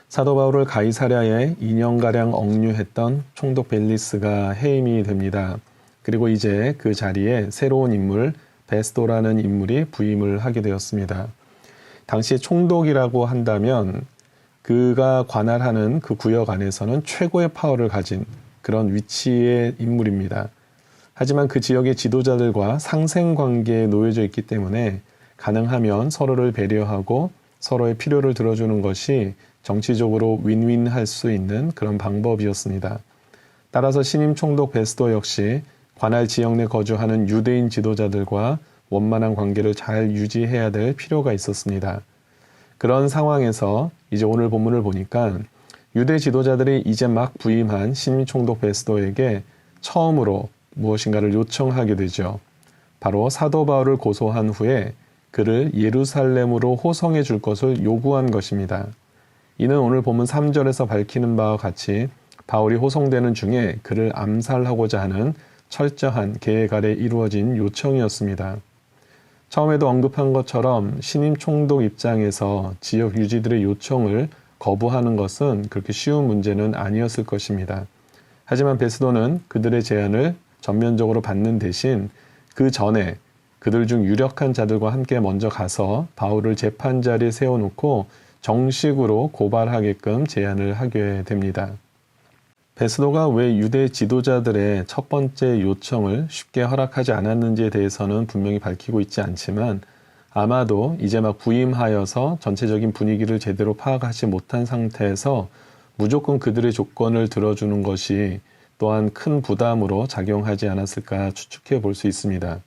사도 바울을 가이사랴에 2년가량 억류했던 총독 벨리스가 해임이 됩니다. 그리고 이제 그 자리에 새로운 인물 베스도라는 인물이 부임을 하게 되었습니다. 당시 총독이라고 한다면 그가 관할하는 그 구역 안에서는 최고의 파워를 가진 그런 위치의 인물입니다. 하지만 그 지역의 지도자들과 상생관계에 놓여져 있기 때문에 가능하면 서로를 배려하고 서로의 필요를 들어주는 것이 정치적으로 윈윈할 수 있는 그런 방법이었습니다. 따라서 신임 총독 베스도 역시 관할 지역 내 거주하는 유대인 지도자들과 원만한 관계를 잘 유지해야 될 필요가 있었습니다. 그런 상황에서 이제 오늘 본문을 보니까 유대 지도자들이 이제 막 부임한 신임 총독 베스도에게 처음으로 무엇인가를 요청하게 되죠. 바로 사도 바울을 고소한 후에 그를 예루살렘으로 호송해 줄 것을 요구한 것입니다. 이는 오늘 본문 3절에서 밝히는 바와 같이 바울이 호송되는 중에 그를 암살하고자 하는 철저한 계획 아래 이루어진 요청이었습니다. 처음에도 언급한 것처럼 신임 총독 입장에서 지역 유지들의 요청을 거부하는 것은 그렇게 쉬운 문제는 아니었을 것입니다. 하지만 베스도는 그들의 제안을 전면적으로 받는 대신 그 전에 그들 중 유력한 자들과 함께 먼저 가서 바울을 재판 자리에 세워놓고 정식으로 고발하게끔 제안을 하게 됩니다. 베스도가 왜 유대 지도자들의 첫 번째 요청을 쉽게 허락하지 않았는지에 대해서는 분명히 밝히고 있지 않지만 아마도 이제 막 부임하여서 전체적인 분위기를 제대로 파악하지 못한 상태에서 무조건 그들의 조건을 들어주는 것이 또한 큰 부담으로 작용하지 않았을까 추측해 볼 수 있습니다.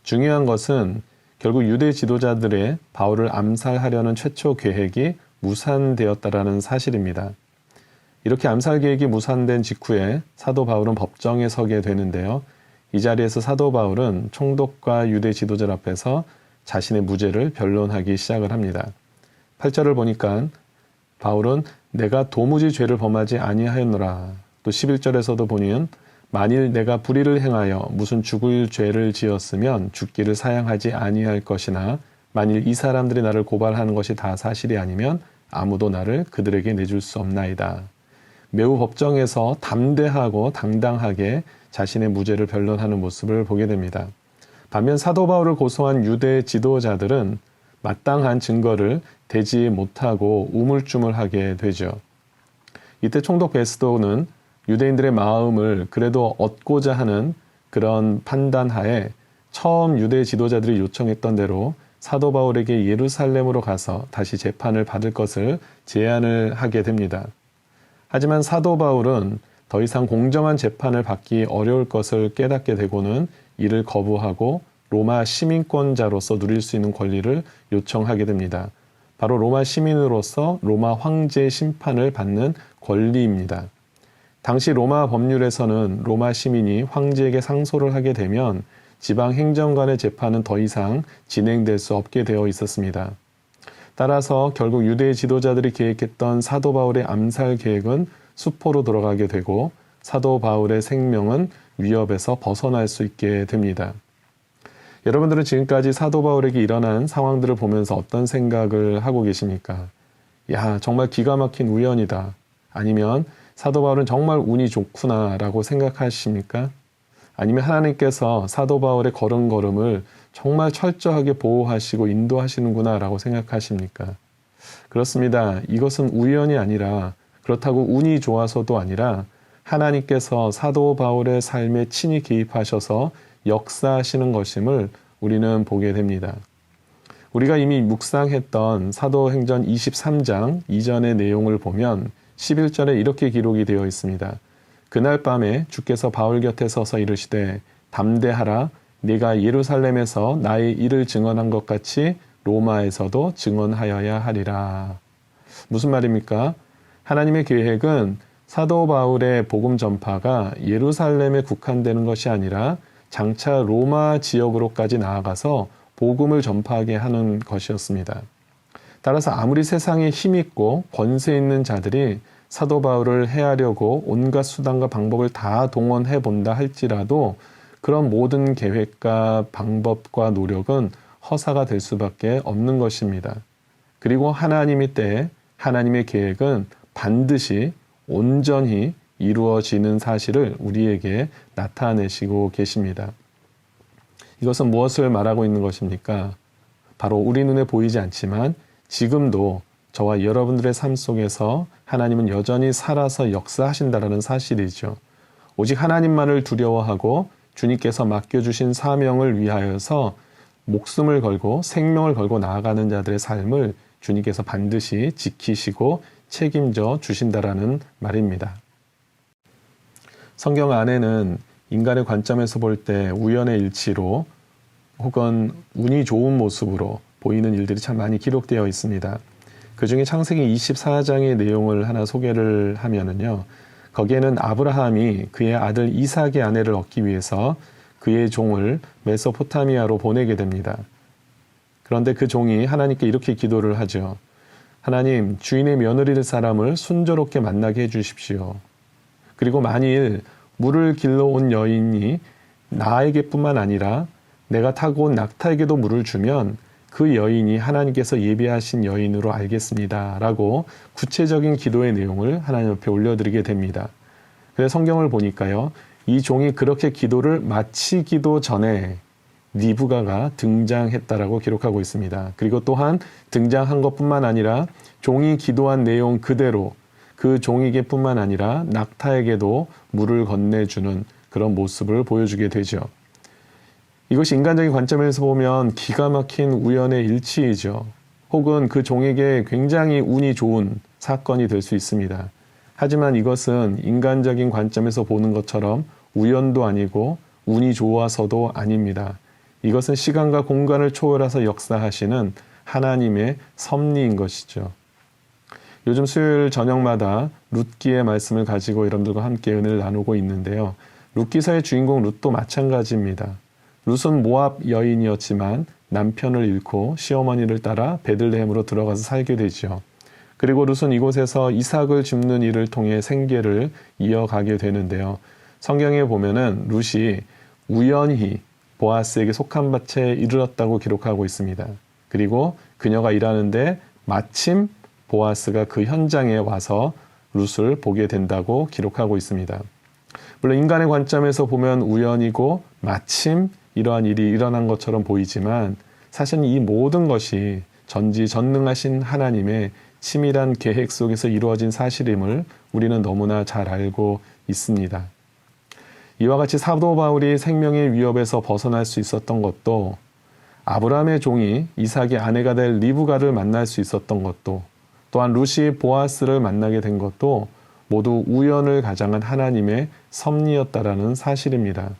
중요한 것은 결국 유대 지도자들의 바울을 암살하려는 최초 계획이 무산되었다라는 사실입니다. 이렇게 암살 계획이 무산된 직후에 사도 바울은 법정에 서게 되는데요. 이 자리에서 사도 바울은 총독과 유대 지도자 앞에서 자신의 무죄를 변론하기 시작을 합니다. 8절을 보니까 바울은 내가 도무지 죄를 범하지 아니하였노라. 또 11절에서도 보면 만일 내가 불의를 행하여 무슨 죽을 죄를 지었으면 죽기를 사양하지 아니할 것이나 만일 이 사람들이 나를 고발하는 것이 다 사실이 아니면 아무도 나를 그들에게 내줄 수 없나이다. 매우 법정에서 담대하고 당당하게 자신의 무죄를 변론하는 모습을 보게 됩니다. 반면 사도 바울을 고소한 유대 지도자들은 마땅한 증거를 대지 못하고 우물쭈물하게 되죠. 이때 총독 베스도는 유대인들의 마음을 그래도 얻고자 하는 그런 판단하에 처음 유대 지도자들이 요청했던 대로 사도 바울에게 예루살렘으로 가서 다시 재판을 받을 것을 제안을 하게 됩니다. 하지만 사도 바울은 더 이상 공정한 재판을 받기 어려울 것을 깨닫게 되고는 이를 거부하고 로마 시민권자로서 누릴 수 있는 권리를 요청하게 됩니다. 바로 로마 시민으로서 로마 황제의 심판을 받는 권리입니다. 당시 로마 법률에서는 로마 시민이 황제에게 상소를 하게 되면 지방 행정관의 재판은 더 이상 진행될 수 없게 되어 있었습니다. 따라서 결국 유대 지도자들이 계획했던 사도 바울의 암살 계획은 수포로 돌아가게 되고 사도 바울의 생명은 위협에서 벗어날 수 있게 됩니다. 여러분들은 지금까지 사도 바울에게 일어난 상황들을 보면서 어떤 생각을 하고 계십니까? 야, 정말 기가 막힌 우연이다. 아니면 사도 바울은 정말 운이 좋구나 라고 생각하십니까? 아니면 하나님께서 사도 바울의 걸음걸음을 정말 철저하게 보호하시고 인도하시는구나 라고 생각하십니까? 그렇습니다. 이것은 우연이 아니라 그렇다고 운이 좋아서도 아니라 하나님께서 사도 바울의 삶에 친히 개입하셔서 역사하시는 것임을 우리는 보게 됩니다. 우리가 이미 묵상했던 사도행전 23장 이전의 내용을 보면 11절에 이렇게 기록이 되어 있습니다. 그날 밤에 주께서 바울 곁에 서서 이르시되 담대하라 네가 예루살렘에서 나의 일을 증언한 것 같이 로마에서도 증언하여야 하리라. 무슨 말입니까? 하나님의 계획은 사도 바울의 복음 전파가 예루살렘에 국한되는 것이 아니라 장차 로마 지역으로까지 나아가서 복음을 전파하게 하는 것이었습니다. 따라서 아무리 세상에 힘있고 권세 있는 자들이 사도 바울을 해하려고 온갖 수단과 방법을 다 동원해 본다 할지라도 그런 모든 계획과 방법과 노력은 허사가 될 수밖에 없는 것입니다. 그리고 하나님의 때에 하나님의 계획은 반드시 온전히 이루어지는 사실을 우리에게 나타내시고 계십니다. 이것은 무엇을 말하고 있는 것입니까? 바로 우리 눈에 보이지 않지만 지금도 저와 여러분들의 삶 속에서 하나님은 여전히 살아서 역사하신다라는 사실이죠. 오직 하나님만을 두려워하고 주님께서 맡겨주신 사명을 위하여서 목숨을 걸고 생명을 걸고 나아가는 자들의 삶을 주님께서 반드시 지키시고 책임져 주신다라는 말입니다. 성경 안에는 인간의 관점에서 볼 때 우연의 일치로 혹은 운이 좋은 모습으로 보이는 일들이 참 많이 기록되어 있습니다. 그 중에 창세기 24장의 내용을 하나 소개를 하면은요. 거기에는 아브라함이 그의 아들 이삭의 아내를 얻기 위해서 그의 종을 메소포타미아로 보내게 됩니다. 그런데 그 종이 하나님께 이렇게 기도를 하죠. 하나님, 주인의 며느리 될 사람을 순조롭게 만나게 해주십시오. 그리고 만일 물을 길러 온 여인이 나에게뿐만 아니라 내가 타고 온 낙타에게도 물을 주면 그 여인이 하나님께서 예비하신 여인으로 알겠습니다. 라고 구체적인 기도의 내용을 하나님 옆에 올려드리게 됩니다. 그래서 성경을 보니까요. 이 종이 그렇게 기도를 마치기도 전에 리브가가 등장했다라고 기록하고 있습니다. 그리고 또한 등장한 것뿐만 아니라 종이 기도한 내용 그대로 그 종에게 뿐만 아니라 낙타에게도 물을 건네주는 그런 모습을 보여주게 되죠. 이것이 인간적인 관점에서 보면 기가 막힌 우연의 일치이죠. 혹은 그 종에게 굉장히 운이 좋은 사건이 될 수 있습니다. 하지만 이것은 인간적인 관점에서 보는 것처럼 우연도 아니고 운이 좋아서도 아닙니다. 이것은 시간과 공간을 초월해서 역사하시는 하나님의 섭리인 것이죠. 요즘 수요일 저녁마다 룻기의 말씀을 가지고 여러분들과 함께 은혜를 나누고 있는데요. 룻기서의 주인공 룻도 마찬가지입니다. 룻은 모압 여인이었지만 남편을 잃고 시어머니를 따라 베들레헴으로 들어가서 살게 되죠. 그리고 룻은 이곳에서 이삭을 줍는 일을 통해 생계를 이어가게 되는데요. 성경에 보면은 룻이 우연히 보아스에게 속한 밭에 이르렀다고 기록하고 있습니다. 그리고 그녀가 일하는데 마침 보아스가 그 현장에 와서 룻을 보게 된다고 기록하고 있습니다. 물론 인간의 관점에서 보면 우연이고 마침 이러한 일이 일어난 것처럼 보이지만 사실은 이 모든 것이 전지전능하신 하나님의 치밀한 계획 속에서 이루어진 사실임을 우리는 너무나 잘 알고 있습니다. 이와 같이 사도 바울이 생명의 위협에서 벗어날 수 있었던 것도 아브라함의 종이 이삭의 아내가 될 리브가를 만날 수 있었던 것도 또한 룻이 보아스를 만나게 된 것도 모두 우연을 가장한 하나님의 섭리였다라는 사실입니다.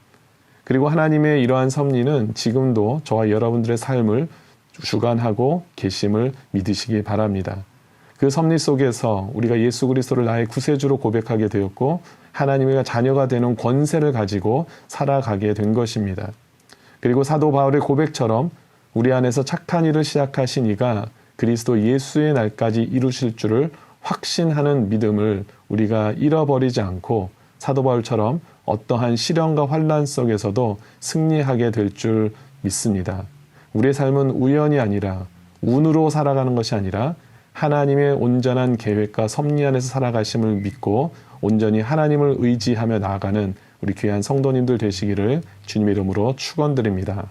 그리고 하나님의 이러한 섭리는 지금도 저와 여러분들의 삶을 주관하고 계심을 믿으시기 바랍니다. 그 섭리 속에서 우리가 예수 그리스도를 나의 구세주로 고백하게 되었고 하나님의 자녀가 되는 권세를 가지고 살아가게 된 것입니다. 그리고 사도 바울의 고백처럼 우리 안에서 착한 일을 시작하신 이가 그리스도 예수의 날까지 이루실 줄을 확신하는 믿음을 우리가 잃어버리지 않고 사도 바울처럼 어떠한 시련과 환난 속에서도 승리하게 될 줄 믿습니다. 우리의 삶은 우연이 아니라 운으로 살아가는 것이 아니라 하나님의 온전한 계획과 섭리 안에서 살아가심을 믿고 온전히 하나님을 의지하며 나아가는 우리 귀한 성도님들 되시기를 주님의 이름으로 축원드립니다.